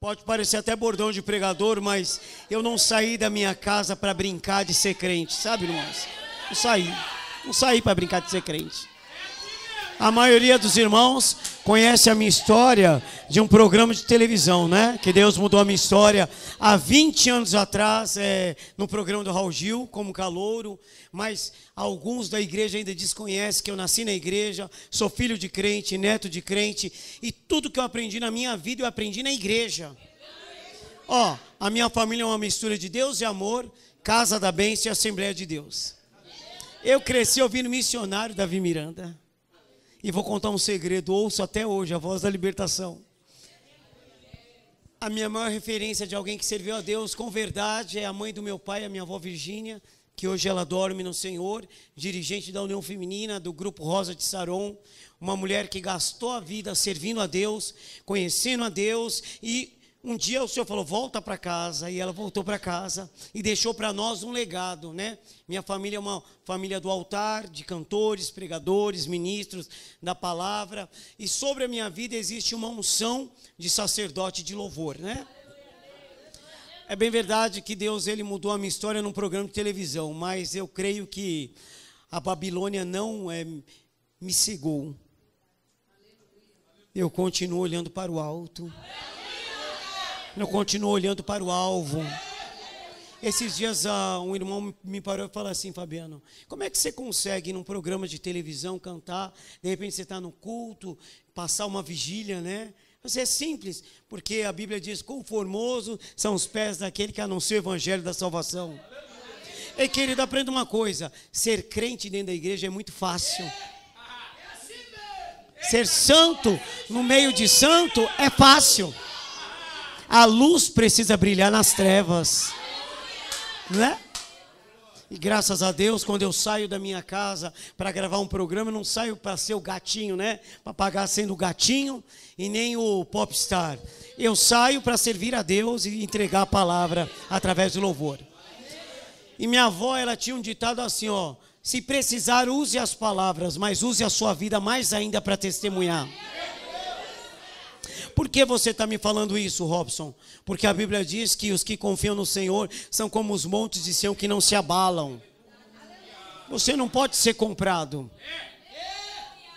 Pode parecer até bordão de pregador, mas eu não saí da minha casa para brincar de ser crente, sabe, irmãos? Não saí para brincar de ser crente. A maioria dos irmãos conhece a minha história de um programa de televisão, né? Que Deus mudou a minha história há 20 anos atrás, no programa do Raul Gil, como calouro. Mas alguns da igreja ainda desconhecem que eu nasci na igreja, sou filho de crente, neto de crente. E tudo que eu aprendi na minha vida, eu aprendi na igreja. Ó, a minha família é uma mistura de Deus e amor, Casa da Bênção e Assembleia de Deus. Eu cresci ouvindo missionário Davi Miranda. E vou contar um segredo, ouço até hoje a voz da libertação. A minha maior referência de alguém que serviu a Deus com verdade é a mãe do meu pai, a minha avó Virgínia, que hoje ela dorme no Senhor, dirigente da União Feminina, do Grupo Rosa de Saron, uma mulher que gastou a vida servindo a Deus, conhecendo a Deus, e um dia o Senhor falou, volta para casa, e ela voltou para casa e deixou para nós um legado, né? Minha família é uma família do altar, de cantores, pregadores, ministros da palavra, e sobre a minha vida existe uma unção de sacerdote de louvor, né? É bem verdade que Deus ele mudou a minha história num programa de televisão, mas eu creio que a Babilônia não me cegou. Eu continuo olhando para o alto. Eu continuo olhando para o alvo. Esses dias um irmão me parou e falou assim, Fabiano, como é que você consegue num programa de televisão cantar, de repente você está no culto, passar uma vigília, né? Isso é simples, porque a Bíblia diz, quão formoso são os pés daquele que anuncia o evangelho da salvação. Ei, querido, aprenda uma coisa, ser crente dentro da igreja é muito fácil. Ser santo no meio de santo é fácil. A luz precisa brilhar nas trevas, né? E graças a Deus, quando eu saio da minha casa para gravar um programa, eu não saio para ser o gatinho, né? Para pagar sendo o gatinho e nem o popstar. Eu saio para servir a Deus e entregar a palavra através do louvor. E minha avó, ela tinha um ditado assim, ó, se precisar, use as palavras, mas use a sua vida mais ainda para testemunhar. Por que você está me falando isso, Robson? Porque a Bíblia diz que os que confiam no Senhor são como os montes de Sião que não se abalam. Você não pode ser comprado.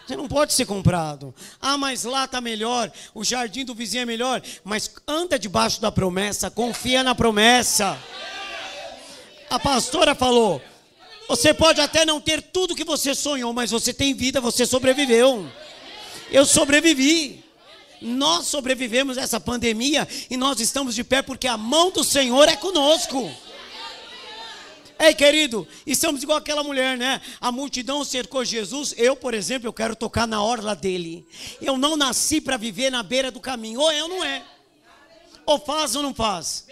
Você não pode ser comprado. Ah, mas lá está melhor, o jardim do vizinho é melhor. Mas anda debaixo da promessa, confia na promessa. A pastora falou, você pode até não ter tudo que você sonhou, mas você tem vida, você sobreviveu. Eu sobrevivi. Nós sobrevivemos a essa pandemia e nós estamos de pé porque a mão do Senhor é conosco. Ei, querido, estamos igual aquela mulher, né? A multidão cercou Jesus. Eu, por exemplo, eu quero tocar na orla dele. Eu não nasci para viver na beira do caminho. Ou é ou não é. Ou faz ou não faz.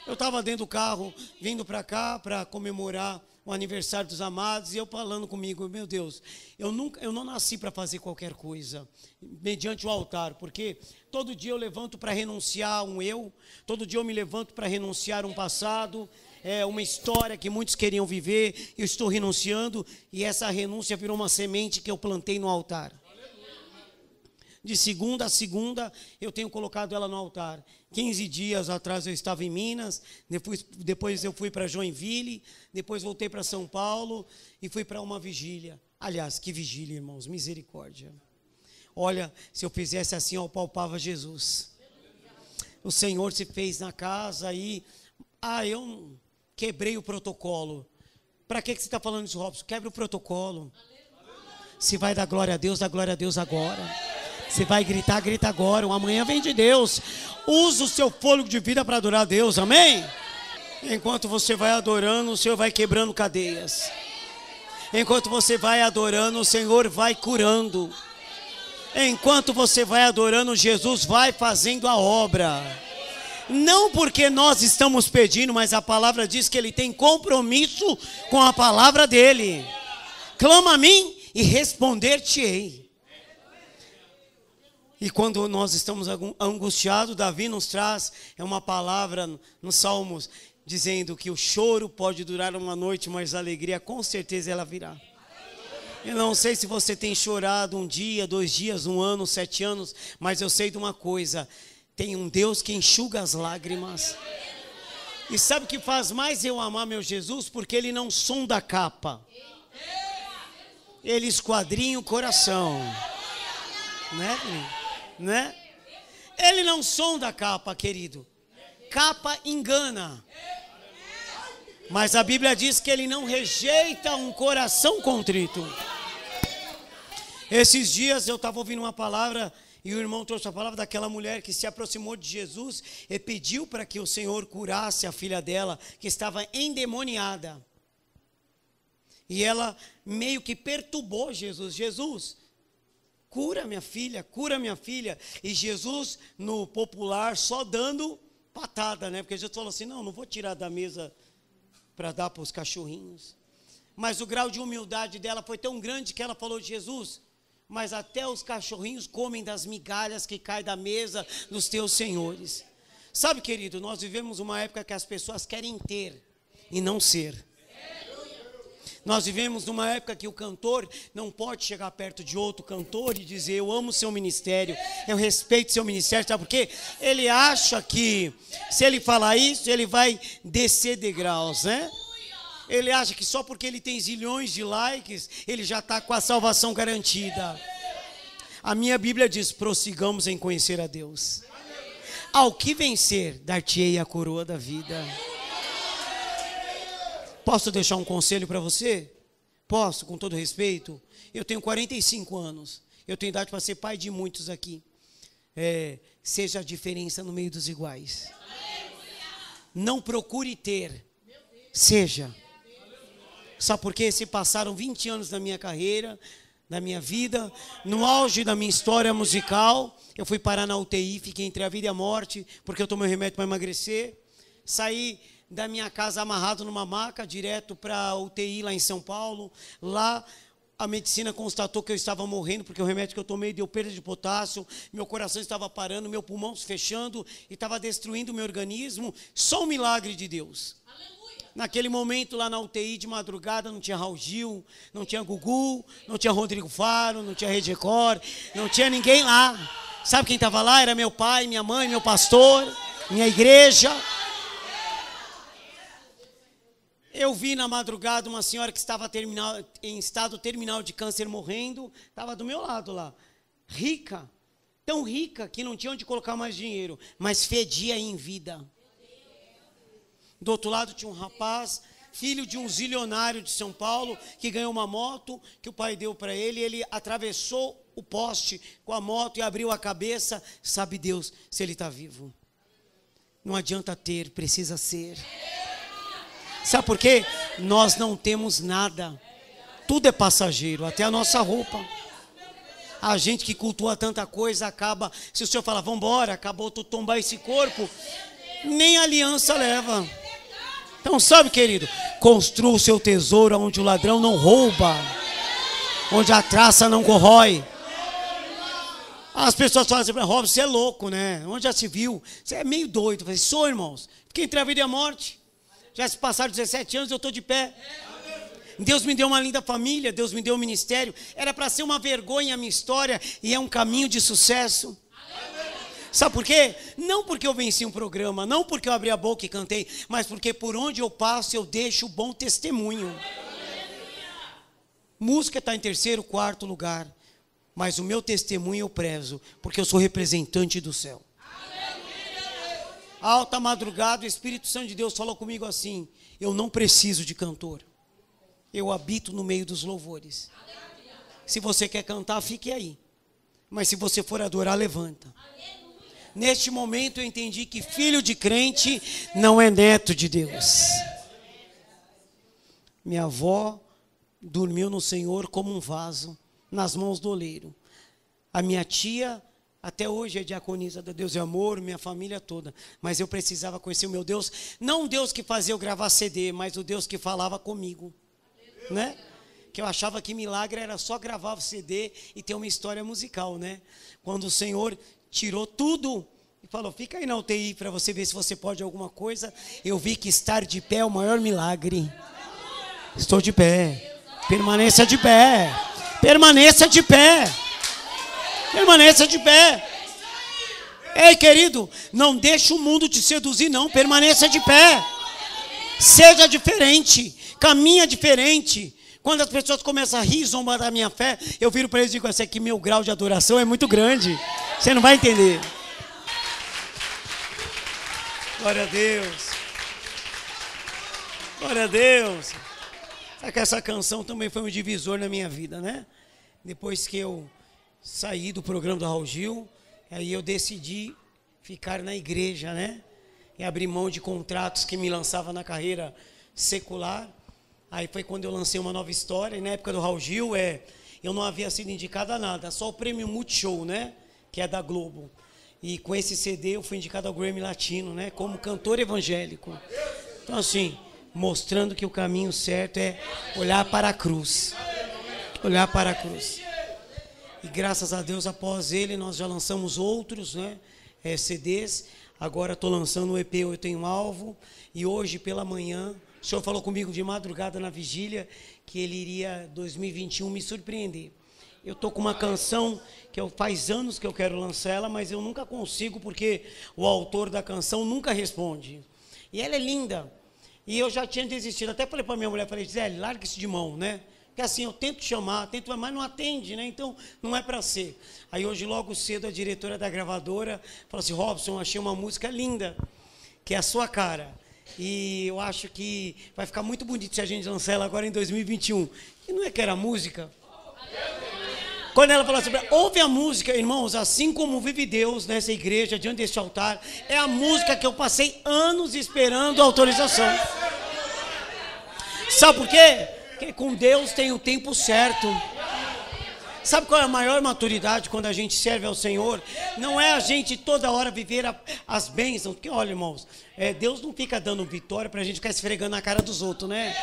Eu estava dentro do carro, vindo para cá para comemorar o aniversário dos amados, e eu falando comigo, meu Deus, eu não nasci para fazer qualquer coisa, mediante o altar, porque todo dia eu levanto para renunciar um eu, todo dia eu me levanto para renunciar um passado, uma história que muitos queriam viver, eu estou renunciando, e essa renúncia virou uma semente que eu plantei no altar. De segunda a segunda, eu tenho colocado ela no altar. 15 dias atrás eu estava em Minas, depois eu fui para Joinville, depois voltei para São Paulo e fui para uma vigília. Aliás, que vigília, irmãos, misericórdia. Olha, se eu fizesse assim, eu palpava Jesus. O Senhor se fez na casa e... eu quebrei o protocolo. Para que você está falando isso, Robson? Quebra o protocolo. Se vai dar glória a Deus, dá glória a Deus agora. Você vai gritar, grita agora. O amanhã vem de Deus. Usa o seu fôlego de vida para adorar a Deus, amém? Enquanto você vai adorando, o Senhor vai quebrando cadeias. Enquanto você vai adorando, o Senhor vai curando. Enquanto você vai adorando, Jesus vai fazendo a obra. Não porque nós estamos pedindo, mas a palavra diz que Ele tem compromisso com a palavra dEle. Clama a mim e responder-te-ei. E quando nós estamos angustiados, Davi nos traz uma palavra nos Salmos, dizendo que o choro pode durar uma noite, mas a alegria com certeza ela virá. Eu não sei se você tem chorado um dia, 2 dias, 1 ano, 7 anos, mas eu sei de uma coisa, Tem um Deus que enxuga as lágrimas. E sabe o que faz mais eu amar meu Jesus? Porque Ele não sonda a capa. Ele esquadrinha o coração. Né? Ele não sonda a capa, querido. Capa engana. Mas a Bíblia diz que Ele não rejeita um coração contrito. Esses dias eu estava ouvindo uma palavra e o irmão trouxe a palavra daquela mulher que se aproximou de Jesus e pediu para que o Senhor curasse a filha dela, que estava endemoniada. E ela meio que perturbou Jesus. Jesus, cura minha filha, cura minha filha. E Jesus, no popular, só dando patada, né? Porque Jesus falou assim, não vou tirar da mesa para dar para os cachorrinhos. Mas o grau de humildade dela foi tão grande que ela falou, Jesus, mas até os cachorrinhos comem das migalhas que caem da mesa dos teus senhores. Sabe, querido, nós vivemos uma época que as pessoas querem ter e não ser. Nós vivemos numa época que o cantor não pode chegar perto de outro cantor e dizer, eu amo seu ministério, eu respeito seu ministério, sabe por quê? Ele acha que se ele falar isso, ele vai descer degraus, né? Ele acha que só porque ele tem zilhões de likes, ele já está com a salvação garantida. A minha Bíblia diz, prossigamos em conhecer a Deus. Ao que vencer, dar-te-ei a coroa da vida. Posso deixar um conselho para você? Posso, com todo respeito? Eu tenho 45 anos. Eu tenho idade para ser pai de muitos aqui. Seja a diferença no meio dos iguais. Não procure ter. Seja. Sabe por quê? Se passaram 20 anos da minha carreira, da minha vida, no auge da minha história musical, eu fui parar na UTI, fiquei entre a vida e a morte, porque eu tomei remédio para emagrecer. Saí da minha casa amarrado numa maca, direto para a UTI lá em São Paulo. Lá a medicina constatou que eu estava morrendo, porque o remédio que eu tomei deu perda de potássio, meu coração estava parando, meu pulmão se fechando e estava destruindo o meu organismo. Só um milagre de Deus. Naquele momento lá na UTI de madrugada não tinha Raul Gil, não tinha Gugu, não tinha Rodrigo Faro, não tinha Rede Record, não tinha ninguém lá. Sabe quem estava lá? Era meu pai, minha mãe, meu pastor, minha igreja. Eu vi na madrugada uma senhora que estava em estado terminal de câncer morrendo, estava do meu lado lá, rica, tão rica que não tinha onde colocar mais dinheiro, mas fedia em vida. Do outro lado tinha um rapaz, filho de um zilionário de São Paulo, que ganhou uma moto que o pai deu para ele. Ele atravessou o poste com a moto e abriu a cabeça. Sabe Deus se ele está vivo. Não adianta ter, precisa ser. Sabe por quê? Nós não temos nada. Tudo é passageiro, até a nossa roupa. A gente que cultua tanta coisa acaba. Se o Senhor falar, vamos embora, acabou tu tombar esse corpo, nem aliança leva. Então sabe, querido, construa o seu tesouro onde o ladrão não rouba, onde a traça não corrói. As pessoas falam assim, Robson, você é louco, né? Onde já se viu? Você é meio doido. Eu falei, sou, irmãos. Fiquei entre a vida e a morte. Já se passaram 17 anos, eu estou de pé. Deus me deu uma linda família, Deus me deu um ministério. Era para ser uma vergonha a minha história e é um caminho de sucesso. Sabe por quê? Não porque eu venci um programa, não porque eu abri a boca e cantei, mas porque por onde eu passo eu deixo bom testemunho. Música está em 3º, 4º lugar, mas o meu testemunho eu prezo, porque eu sou representante do céu. Alta madrugada, o Espírito Santo de Deus falou comigo assim, eu não preciso de cantor, eu habito no meio dos louvores. Se você quer cantar, fique aí, mas se você for adorar, levanta. Neste momento eu entendi que filho de crente não é neto de Deus. Minha avó dormiu no Senhor como um vaso nas mãos do oleiro. A minha tia até hoje é diaconisa da Deus e Amor, minha família toda. Mas eu precisava conhecer o meu Deus, não o Deus que fazia eu gravar CD, mas o Deus que falava comigo, né? Que eu achava que milagre era só gravar o CD e ter uma história musical, né? Quando o Senhor tirou tudo e falou, fica aí na UTI para você ver se você pode alguma coisa. Eu vi que estar de pé é o maior milagre. Estou de pé. Permaneça de pé. Permaneça de pé. Permaneça de pé. Ei, querido, não deixe o mundo te seduzir, não. Permaneça de pé. Seja diferente. Caminha diferente. Quando as pessoas começam a rir, zombar da minha fé, eu viro para eles e digo assim, que meu grau de adoração é muito grande. Você não vai entender. Glória a Deus. Glória a Deus. Sabe que essa canção também foi um divisor na minha vida, né? Depois que eu saí do programa do Raul Gil, aí eu decidi ficar na igreja, né? E abrir mão de contratos que me lançavam na carreira secular. Aí foi quando eu lancei uma nova história. E na época do Raul Gil, eu não havia sido indicado a nada, só o prêmio Multishow, né? Que é da Globo. E com esse CD eu fui indicado ao Grammy Latino, né? Como cantor evangélico. Então assim, mostrando que o caminho certo é olhar para a cruz. Olhar para a cruz. E graças a Deus, após ele, nós já lançamos outros, né? CDs. Agora estou lançando o EP Eu Tenho Alvo. E hoje pela manhã, o Senhor falou comigo de madrugada na vigília que Ele iria, 2021, me surpreender. Eu estou com uma canção que faz anos que eu quero lançar ela, mas eu nunca consigo porque o autor da canção nunca responde. E ela é linda. E eu já tinha desistido. Até falei para minha mulher, falei, Gisele, larga isso de mão, né? Porque assim, eu tento chamar, mas não atende, né? Então, não é para ser. Aí hoje, logo cedo, a diretora da gravadora falou assim, Robson, achei uma música linda, que é a sua cara. E eu acho que vai ficar muito bonito se a gente lançar ela agora em 2021. E não é que era música? Quando ela falou assim, ouve a música, irmãos, assim como vive Deus nessa igreja, diante deste altar, é a música que eu passei anos esperando a autorização. Sabe por quê? Porque com Deus tem o tempo certo. Sabe qual é a maior maturidade quando a gente serve ao Senhor? Não é a gente toda hora viver as bênçãos. Porque olha, irmãos, Deus não fica dando vitória para a gente ficar esfregando na cara dos outros, né?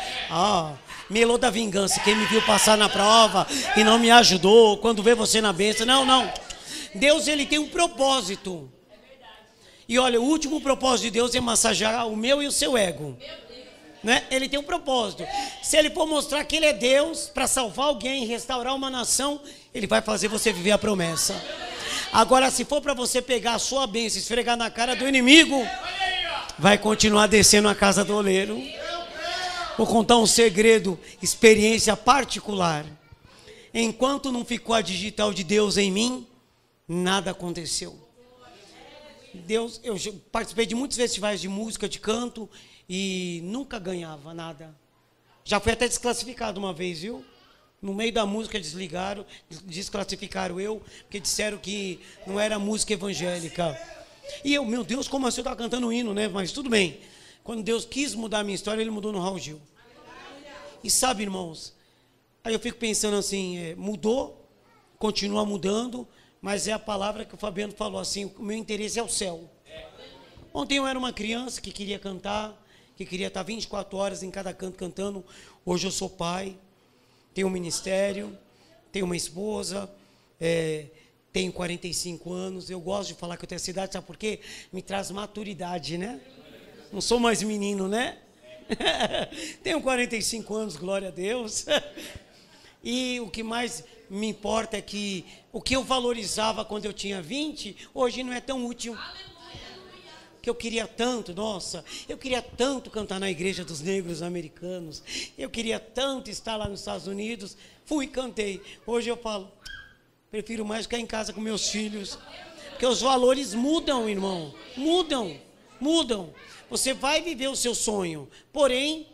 Melô da vingança, quem me viu passar na prova e não me ajudou, quando vê você na bênção. Não, não. Deus, ele tem um propósito. E olha, o último propósito de Deus é massagear o meu e o seu ego. Né? Ele tem um propósito. Se ele for mostrar que ele é Deus para salvar alguém, restaurar uma nação, ele vai fazer você viver a promessa. Agora, se for para você pegar a sua bênção e esfregar na cara do inimigo, vai continuar descendo a casa do oleiro. Vou contar um segredo, experiência particular. Enquanto não ficou a digital de Deus em mim, nada aconteceu. Deus, eu participei de muitos festivais de música, de canto, e nunca ganhava nada. Já fui até desclassificado uma vez, viu? No meio da música desclassificaram eu, porque disseram que não era música evangélica. E eu, meu Deus, como assim eu estava cantando um hino, né? Mas tudo bem. Quando Deus quis mudar a minha história, Ele mudou no Raul Gil. E sabe, irmãos, aí eu fico pensando assim, mudou, continua mudando, mas é a palavra que o Fabiano falou assim, o meu interesse é o céu. Ontem eu era uma criança que queria cantar, que queria estar 24 horas em cada canto cantando. Hoje eu sou pai, tenho um ministério, tenho uma esposa, tenho 45 anos. Eu gosto de falar que eu tenho essa idade, sabe por quê? Me traz maturidade, né? Não sou mais menino, né? Tenho 45 anos, glória a Deus. E o que mais me importa é que o que eu valorizava quando eu tinha 20, hoje não é tão útil. Que eu queria tanto, nossa, eu queria tanto cantar na igreja dos negros americanos, eu queria tanto estar lá nos Estados Unidos, fui e cantei. Hoje eu falo, prefiro mais ficar em casa com meus filhos, porque os valores mudam, irmão, mudam. Você vai viver o seu sonho, porém,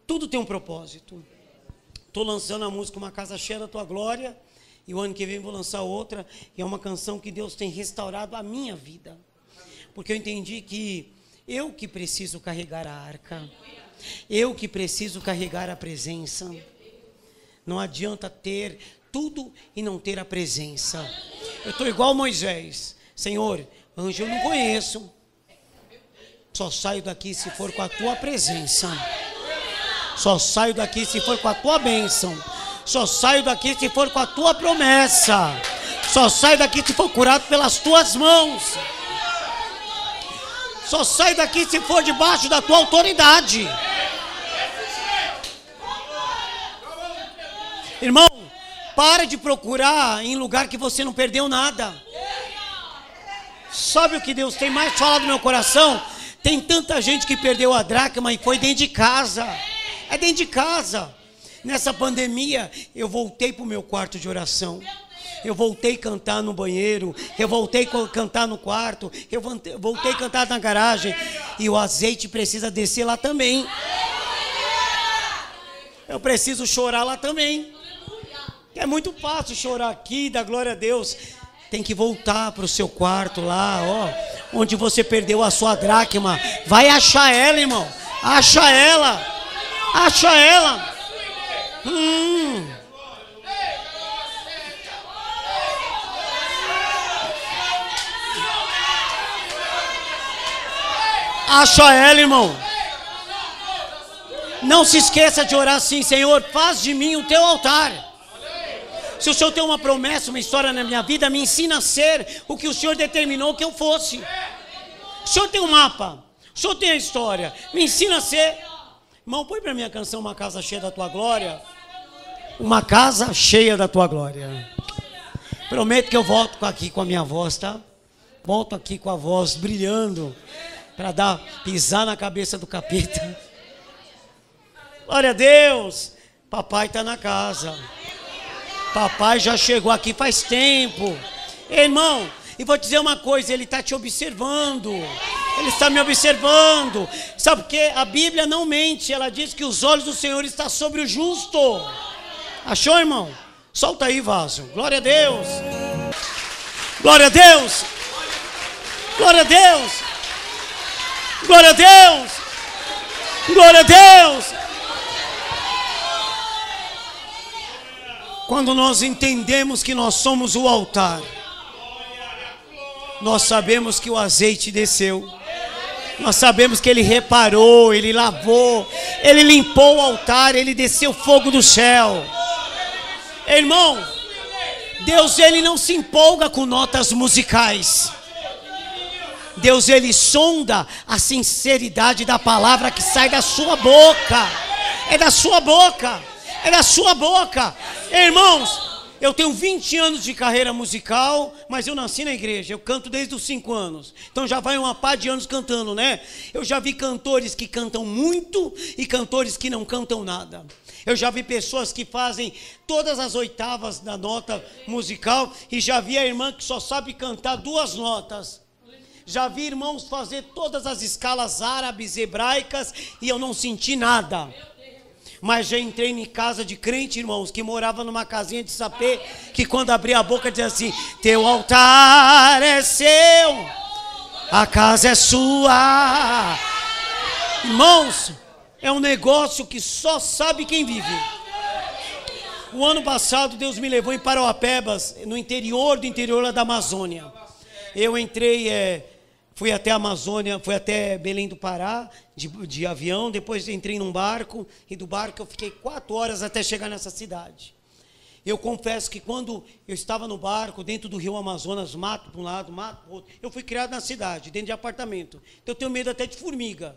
tudo tem um propósito. Estou lançando a música Uma Casa Cheia da Tua Glória, e o ano que vem vou lançar outra, e é uma canção que Deus tem restaurado a minha vida. Porque eu entendi que eu que preciso carregar a arca, eu que preciso carregar a presença. Não adianta ter tudo e não ter a presença. Eu estou igual Moisés. Senhor, anjo eu não conheço. Só saio daqui se for com a tua presença. Só saio daqui se for com a tua bênção. Só saio daqui se for com a tua promessa. Só saio daqui se for curado pelas tuas mãos. Só sai daqui se for debaixo da tua autoridade. Irmão, para de procurar em lugar que você não perdeu nada. Sabe o que Deus tem mais falado no meu coração? Tem tanta gente que perdeu a dracma e foi dentro de casa. É dentro de casa. Nessa pandemia, eu voltei para o meu quarto de oração. Eu voltei a cantar no banheiro. Eu voltei a cantar no quarto. Eu voltei a cantar na garagem. E o azeite precisa descer lá também. Eu preciso chorar lá também. É muito fácil chorar aqui, dar glória a Deus. Tem que voltar para o seu quarto lá, ó, onde você perdeu a sua dracma. Vai achar ela, irmão. Acha ela. Acha ela. Acha ela, irmão. Não se esqueça de orar assim: Senhor, faz de mim o teu altar. Se o Senhor tem uma promessa, uma história na minha vida, me ensina a ser o que o Senhor determinou que eu fosse. O Senhor tem um mapa, o Senhor tem a história, me ensina a ser. Irmão, põe para mim a canção Uma Casa Cheia da Tua Glória. Uma casa cheia da Tua Glória. Prometo que eu volto aqui com a minha voz, tá? Volto aqui com a voz brilhando, para pisar na cabeça do capeta. Glória a Deus. Papai está na casa. Papai já chegou aqui faz tempo. Irmão, e vou te dizer uma coisa, Ele está te observando. Ele está me observando. Sabe por quê? A Bíblia não mente. Ela diz que os olhos do Senhor estão sobre o justo. Achou, irmão? Solta aí, vaso. Glória a Deus. Glória a Deus. Glória a Deus. Glória a Deus. Glória a Deus. Quando nós entendemos que nós somos o altar, nós sabemos que o azeite desceu. Nós sabemos que Ele reparou, Ele lavou, Ele limpou o altar, Ele desceu fogo do céu. Irmão, Deus, Ele não se empolga com notas musicais. Deus, Ele sonda a sinceridade da palavra que sai da sua boca. É da sua boca. É da sua boca. Irmãos, eu tenho 20 anos de carreira musical, mas eu nasci na igreja, eu canto desde os 5 anos. Então já vai uma pá de anos cantando, né? Eu já vi cantores que cantam muito e cantores que não cantam nada. Eu já vi pessoas que fazem todas as oitavas da nota musical e já vi a irmã que só sabe cantar 2 notas. Já vi irmãos fazer todas as escalas árabes, hebraicas e eu não senti nada. Mas já entrei em casa de crente, irmãos, que morava numa casinha de sapê, que quando abria a boca dizia assim: teu altar é seu, a casa é sua. Irmãos, é um negócio que só sabe quem vive. O ano passado Deus me levou em Parauapebas, no interior do interior lá da Amazônia. Eu entrei, fui até a Amazônia, fui até Belém do Pará, de avião, depois entrei num barco, e do barco eu fiquei 4 horas até chegar nessa cidade. Eu confesso que quando eu estava no barco, dentro do rio Amazonas, mato para um lado, mato para o outro, eu fui criado na cidade, dentro de apartamento. Então eu tenho medo até de formiga.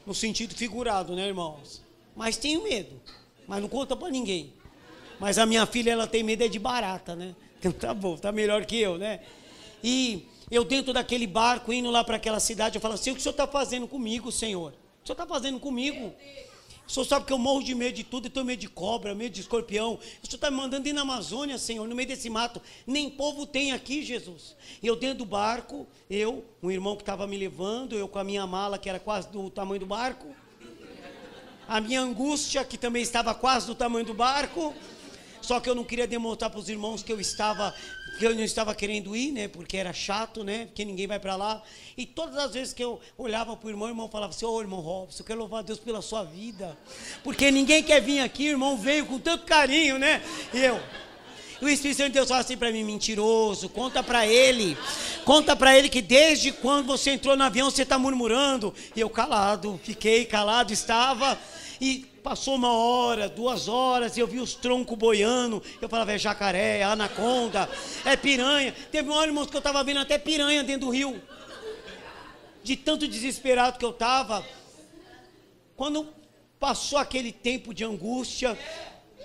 No sentido figurado, né, irmãos? Mas tenho medo, mas não conta para ninguém. Mas a minha filha, ela tem medo de barata, né? Então tá bom, tá melhor que eu, né? E eu dentro daquele barco, indo lá para aquela cidade, eu falo assim: o que o Senhor está fazendo comigo, Senhor? O que o Senhor está fazendo comigo? O Senhor sabe que eu morro de medo de tudo, eu tenho medo de cobra, medo de escorpião. O Senhor está me mandando ir na Amazônia, Senhor, no meio desse mato. Nem povo tem aqui, Jesus. E eu dentro do barco, um irmão que estava me levando, eu com a minha mala, que era quase do tamanho do barco. A minha angústia, que também estava quase do tamanho do barco. Só que eu não queria demonstrar para os irmãos que eu não estava querendo ir, né? Porque era chato, né? Porque ninguém vai para lá. E todas as vezes que eu olhava para o irmão falava assim: ô irmão Robson, eu quero louvar a Deus pela sua vida. Porque ninguém quer vir aqui, o irmão veio com tanto carinho, né? E o Espírito Santo de Deus fala assim para mim: mentiroso, conta para ele que desde quando você entrou no avião você está murmurando. E eu calado, fiquei calado, estava. E passou 1 hora, 2 horas, e eu vi os troncos boiando. Eu falava: é jacaré, é anaconda, é piranha. Teve uma hora, irmãos, que eu estava vendo até piranha dentro do rio. De tanto desesperado que eu estava. Quando passou aquele tempo de angústia,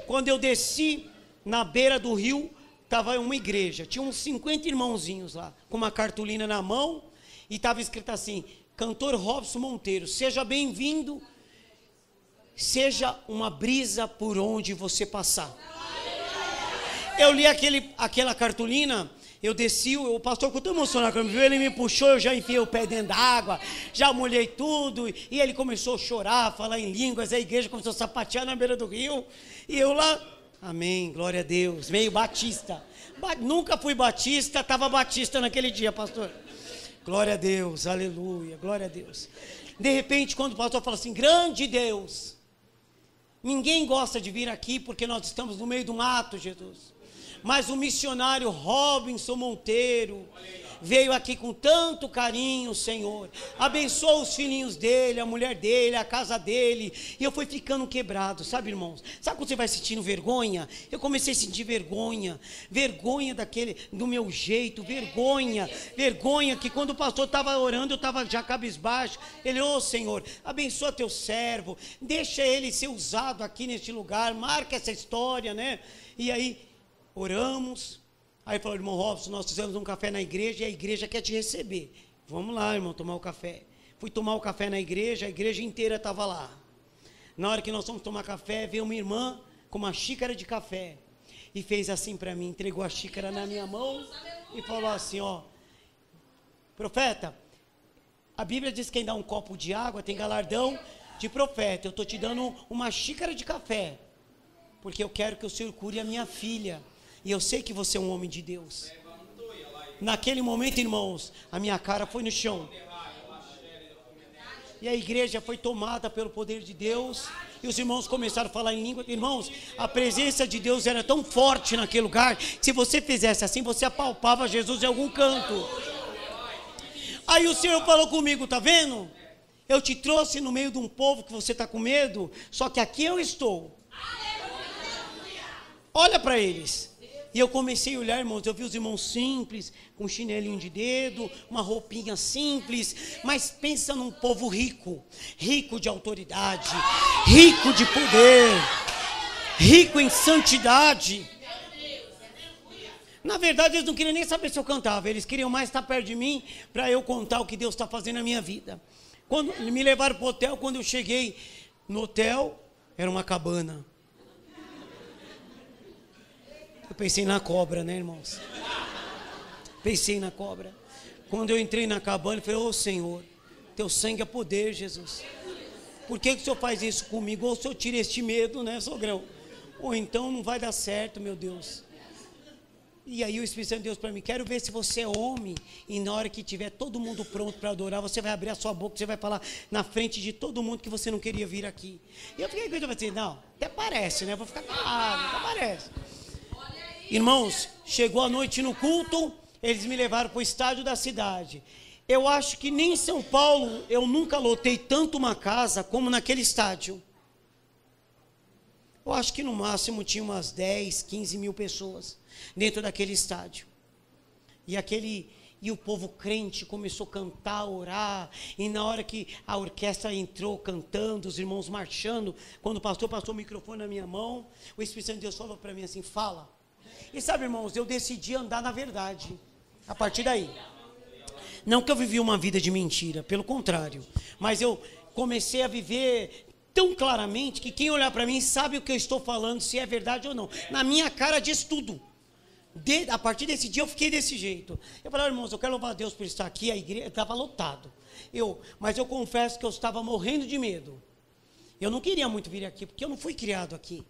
quando eu desci na beira do rio, Estava uma igreja, tinha uns 50 irmãozinhos lá, com uma cartolina na mão, e estava escrito assim: Cantor Robson Monteiro, seja bem-vindo, seja uma brisa por onde você passar. Eu li aquela cartolina, eu desci, o pastor ficou tão emocionado quando me viu, ele me puxou, eu já enfiei o pé dentro da água, já molhei tudo, e ele começou a chorar, falar em línguas, a igreja começou a sapatear na beira do rio, e eu lá, amém, glória a Deus, meio batista, nunca fui batista, estava batista naquele dia, pastor, glória a Deus, aleluia, glória a Deus. De repente, quando o pastor fala assim, grande Deus, ninguém gosta de vir aqui porque nós estamos no meio do mato, Jesus. Mas o missionário Robson Monteiro veio aqui com tanto carinho, Senhor. Abençoa os filhinhos dele, a mulher dele, a casa dele. E eu fui ficando quebrado, sabe, irmãos? Sabe quando você vai sentindo vergonha? Eu comecei a sentir vergonha. Vergonha do meu jeito, vergonha que quando o pastor estava orando, eu estava já cabisbaixo. Ele, Senhor, abençoa teu servo, deixa ele ser usado aqui neste lugar, marca essa história, né? E aí oramos, aí falou, irmão Robson, nós fizemos um café na igreja e a igreja quer te receber. Vamos lá, irmão, tomar o café. Fui tomar o café na igreja, a igreja inteira estava lá. Na hora que nós fomos tomar café, veio uma irmã com uma xícara de café e fez assim para mim, entregou a xícara na minha mão e falou assim, profeta, a Bíblia diz que quem dá um copo de água tem galardão de profeta. Eu estou te dando uma xícara de café, porque eu quero que o Senhor cure a minha filha. E eu sei que você é um homem de Deus. Naquele momento, irmãos, a minha cara foi no chão. E a igreja foi tomada pelo poder de Deus. E os irmãos começaram a falar em língua. Irmãos, a presença de Deus era tão forte naquele lugar, que se você fizesse assim, você apalpava Jesus em algum canto. Aí o Senhor falou comigo, tá vendo? Eu te trouxe no meio de um povo que você está com medo, só que aqui eu estou. Olha para eles. E eu comecei a olhar, irmãos, eu vi os irmãos simples, com um chinelinho de dedo, uma roupinha simples, mas pensa num povo rico, rico de autoridade, rico de poder, rico em santidade. Na verdade, eles não queriam nem saber se eu cantava, eles queriam mais estar perto de mim, para eu contar o que Deus está fazendo na minha vida. Quando me levaram para o hotel, quando eu cheguei no hotel, era uma cabana. Eu pensei na cobra, né, irmãos? Pensei na cobra. Quando eu entrei na cabana, eu falei, Senhor, teu sangue é poder, Jesus. Por que o Senhor faz isso comigo? Ou o Senhor tira este medo, né, sogrão? Ou então não vai dar certo, meu Deus. E aí o Espírito Santo de Deus para mim, quero ver se você é homem, e na hora que tiver todo mundo pronto para adorar, você vai abrir a sua boca, você vai falar na frente de todo mundo que você não queria vir aqui. E eu fiquei com isso, assim, não, até parece, né? Eu vou ficar calado, até parece. Irmãos, chegou a noite no culto, eles me levaram para o estádio da cidade. Eu acho que nem em São Paulo eu nunca lotei tanto uma casa como naquele estádio. Eu acho que no máximo tinha umas 10, 15 mil pessoas dentro daquele estádio. E o povo crente começou a cantar, orar, e na hora que a orquestra entrou cantando, os irmãos marchando, quando o pastor passou o microfone na minha mão, o Espírito Santo de Deus falou para mim assim, fala. E sabe, irmãos, eu decidi andar na verdade, a partir daí. Não que eu vivi uma vida de mentira, pelo contrário, mas eu comecei a viver tão claramente que quem olhar para mim sabe o que eu estou falando, se é verdade ou não. Na minha cara diz tudo. A partir desse dia eu fiquei desse jeito. Eu falei, irmãos, eu quero louvar a Deus por estar aqui, a igreja estava lotado. Mas eu confesso que eu estava morrendo de medo. Eu não queria muito vir aqui, porque eu não fui criado aqui.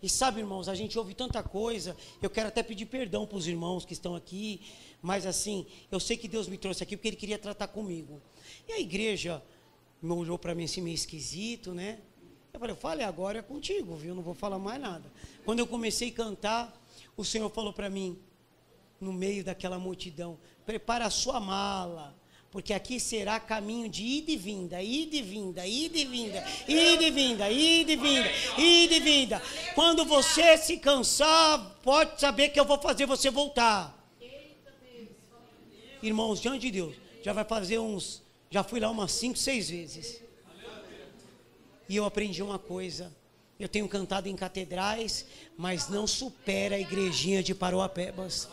E sabe, irmãos, a gente ouve tanta coisa, eu quero até pedir perdão para os irmãos que estão aqui, mas assim, eu sei que Deus me trouxe aqui porque Ele queria tratar comigo. E a igreja me olhou para mim assim meio esquisito, né? Eu falei, fale agora é contigo, viu? Não vou falar mais nada. Quando eu comecei a cantar, o Senhor falou para mim, no meio daquela multidão, prepara a sua mala, porque aqui será caminho de ida e vinda, ida e vinda, ida e vinda, ida e vinda, ida e vinda, ida e vinda. Quando você se cansar, pode saber que eu vou fazer você voltar. Irmãos, diante de Deus, já fui lá umas 5, 6 vezes. E eu aprendi uma coisa, Eu tenho cantado em catedrais, mas não supera a igrejinha de Paroapebas.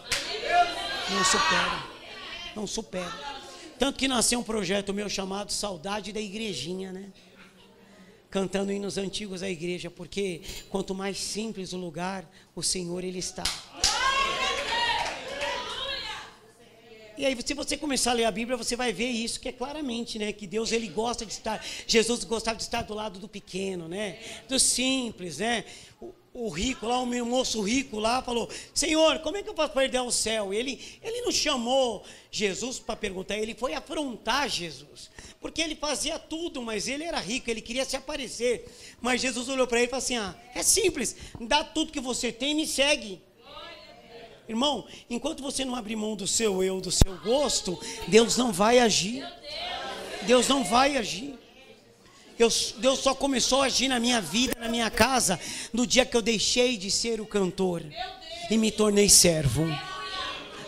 Não supera. Não supera. Tanto que nasceu um projeto meu chamado Saudade da Igrejinha, né? Cantando hinos antigos da igreja, porque quanto mais simples o lugar, o Senhor Ele está. E aí, se você começar a ler a Bíblia, você vai ver isso, que é claramente, né? Que Deus, Ele gosta de estar, Jesus gostava de estar do lado do pequeno, né? Do simples, né? O rico lá, o meu moço rico lá, falou: Senhor, como é que eu posso perder o céu? Ele não chamou Jesus para perguntar, ele foi afrontar Jesus. Porque ele fazia tudo, mas ele era rico, ele queria se aparecer. Mas Jesus olhou para ele e falou assim: é simples, dá tudo que você tem e me segue. Irmão, enquanto você não abrir mão do seu eu, do seu gosto, Deus não vai agir. Deus não vai agir. Deus só começou a agir na minha vida, na minha casa, no dia que eu deixei de ser o cantor e me tornei servo.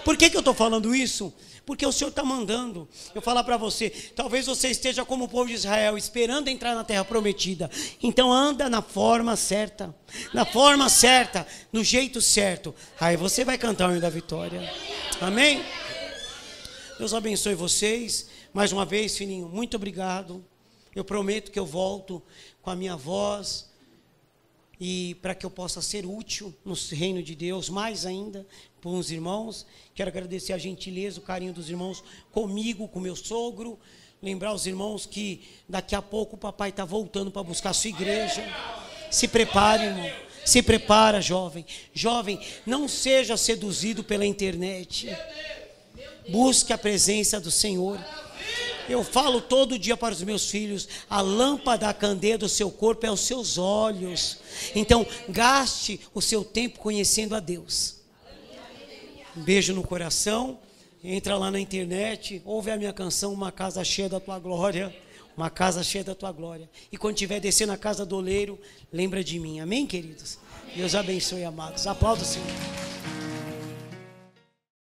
Por que eu estou falando isso? Porque o Senhor está mandando eu falar para você. Talvez você esteja como o povo de Israel, esperando entrar na terra prometida. Então anda na forma certa. Na forma certa, no jeito certo. Aí você vai cantar o hino da vitória. Amém? Deus abençoe vocês. Mais uma vez, filhinho, muito obrigado. Eu prometo que eu volto com a minha voz. E para que eu possa ser útil no reino de Deus, mais ainda, para os irmãos. Quero agradecer a gentileza, o carinho dos irmãos comigo, com meu sogro. Lembrar os irmãos que daqui a pouco o papai está voltando para buscar a sua igreja. Se prepare, irmão. Se prepara, jovem. Jovem, não seja seduzido pela internet. Busque a presença do Senhor. Eu falo todo dia para os meus filhos: a lâmpada, a candeia do seu corpo é os seus olhos. Então, gaste o seu tempo conhecendo a Deus. Um beijo no coração. Entra lá na internet, ouve a minha canção, Uma Casa Cheia da Tua Glória. Uma casa cheia da Tua glória. E quando estiver descendo a casa do oleiro, lembra de mim. Amém, queridos? Deus abençoe, amados. Aplauda o Senhor.